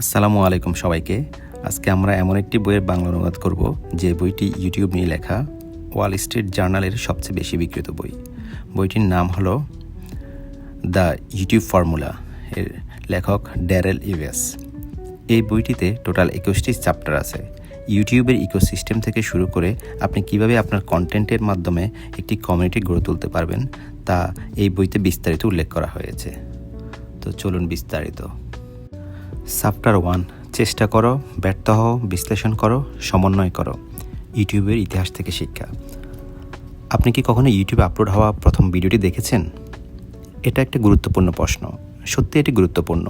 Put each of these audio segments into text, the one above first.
আসসালামু আলাইকুম সবাইকে। আজকে আমরা এমন একটি বইয়ের বাংলা অনুবাদ করব যে বইটি ইউটিউব নিয়ে লেখা, ওয়াল স্ট্রিট জার্নালের সবচেয়ে বেশি বিক্রিত বই। বইটির নাম হলো দ্য ইউটিউব ফর্মুলা, এর লেখক ড্যারেল ইভেস। এই বইটিতে টোটাল 21টি চ্যাপ্টার আছে। ইউটিউবের ইকোসিস্টেম থেকে শুরু করে আপনি কিভাবে আপনার কন্টেন্টের মাধ্যমে একটি কমিউনিটি গড়ে তুলতে পারবেন তা এই বইতে বিস্তারিত উল্লেখ করা হয়েছে। তো চলুন বিস্তারিত। চ্যাপ্টার 1, চেষ্টা করো, ব্যর্থ হও, বিশ্লেষণ করো, সমন্বয় করো। ইউটিউবের ইতিহাস থেকে শিক্ষা। আপনি কি কখনো ইউটিউবে আপলোড হওয়া প্রথম ভিডিওটি দেখেছেন? এটা একটা গুরুত্বপূর্ণ প্রশ্ন। সত্যি এটি গুরুত্বপূর্ণ।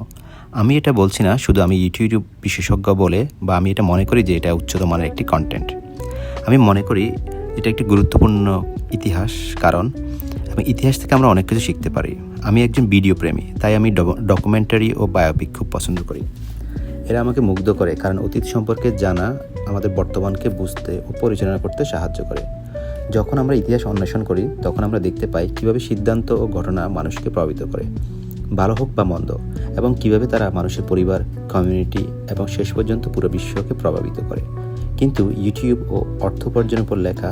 আমি এটা বলছি না শুধু আমি ইউটিউব বিশেষজ্ঞ বলে, বা আমি এটা মনে করি যে এটা উচ্চতর মানের একটি কন্টেন্ট। আমি মনে করি এটা একটি গুরুত্বপূর্ণ ইতিহাস, কারণ ইতিহাস থেকে আমরা অনেক কিছু শিখতে পারি। আমি একজন ভিডিও প্রেমী, তাই আমি ডকুমেন্টারি ও বায়োপিক খুব পছন্দ করি। এরা আমাকে মুগ্ধ করে, কারণ অতীত সম্পর্কে জানা আমাদের বর্তমানকে বুঝতে ও পরিচালনা করতে সাহায্য করে। যখন আমরা ইতিহাস অন্বেষণ করি তখন আমরা দেখতে পাই কীভাবে সিদ্ধান্ত ও ঘটনা মানুষকে প্রভাবিত করে, ভালো হোক বা মন্দ, এবং কিভাবে তারা মানুষের পরিবার, কমিউনিটি এবং শেষ পর্যন্ত পুরো বিশ্বকে প্রভাবিত করে। কিন্তু ইউটিউব ও অর্থ উপার্জনের উপর লেখা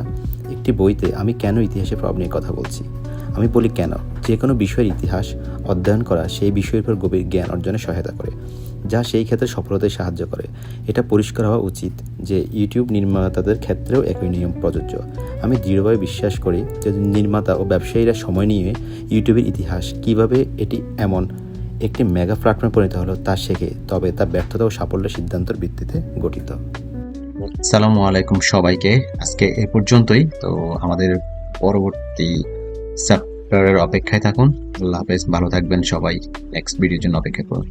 একটি বইতে আমি কেন ইতিহাসের প্রভাব নিয়ে কথা বলছি? আমি বলি কেন। যে কোনো বিষয়ের ইতিহাস অধ্যয়ন করা সেই বিষয়ের উপর গভীর জ্ঞান অর্জনে সহায়তা করে, যা সেই ক্ষেত্রে সফলতায় সাহায্য করে। এটা পরিষ্কার হওয়া উচিত যে ইউটিউব নির্মাতাদের ক্ষেত্রেও একই নিয়ম প্রযোজ্য। আমি দৃঢ়ভাবে বিশ্বাস করি যে নির্মাতা ও ব্যবসায়ীরা সময় নিয়ে ইউটিউবের ইতিহাস, কিভাবে এটি এমন একটি মেগা প্ল্যাটফর্মে পরিণত হলো তা শেখে, তবে তা ব্যর্থতা ও সাফল্যের সিদ্ধান্তের ভিত্তিতে গঠিত। আসসালামু আলাইকুম সবাইকে। আজকে এ পর্যন্তই। তো আমাদের পরবর্তী চ্যাপ্টারের অপেক্ষায় থাকুন। আল্লাহ হাফেজ, ভালো থাকবেন সবাই। নেক্সট ভিডিওর জন্য অপেক্ষা করুন।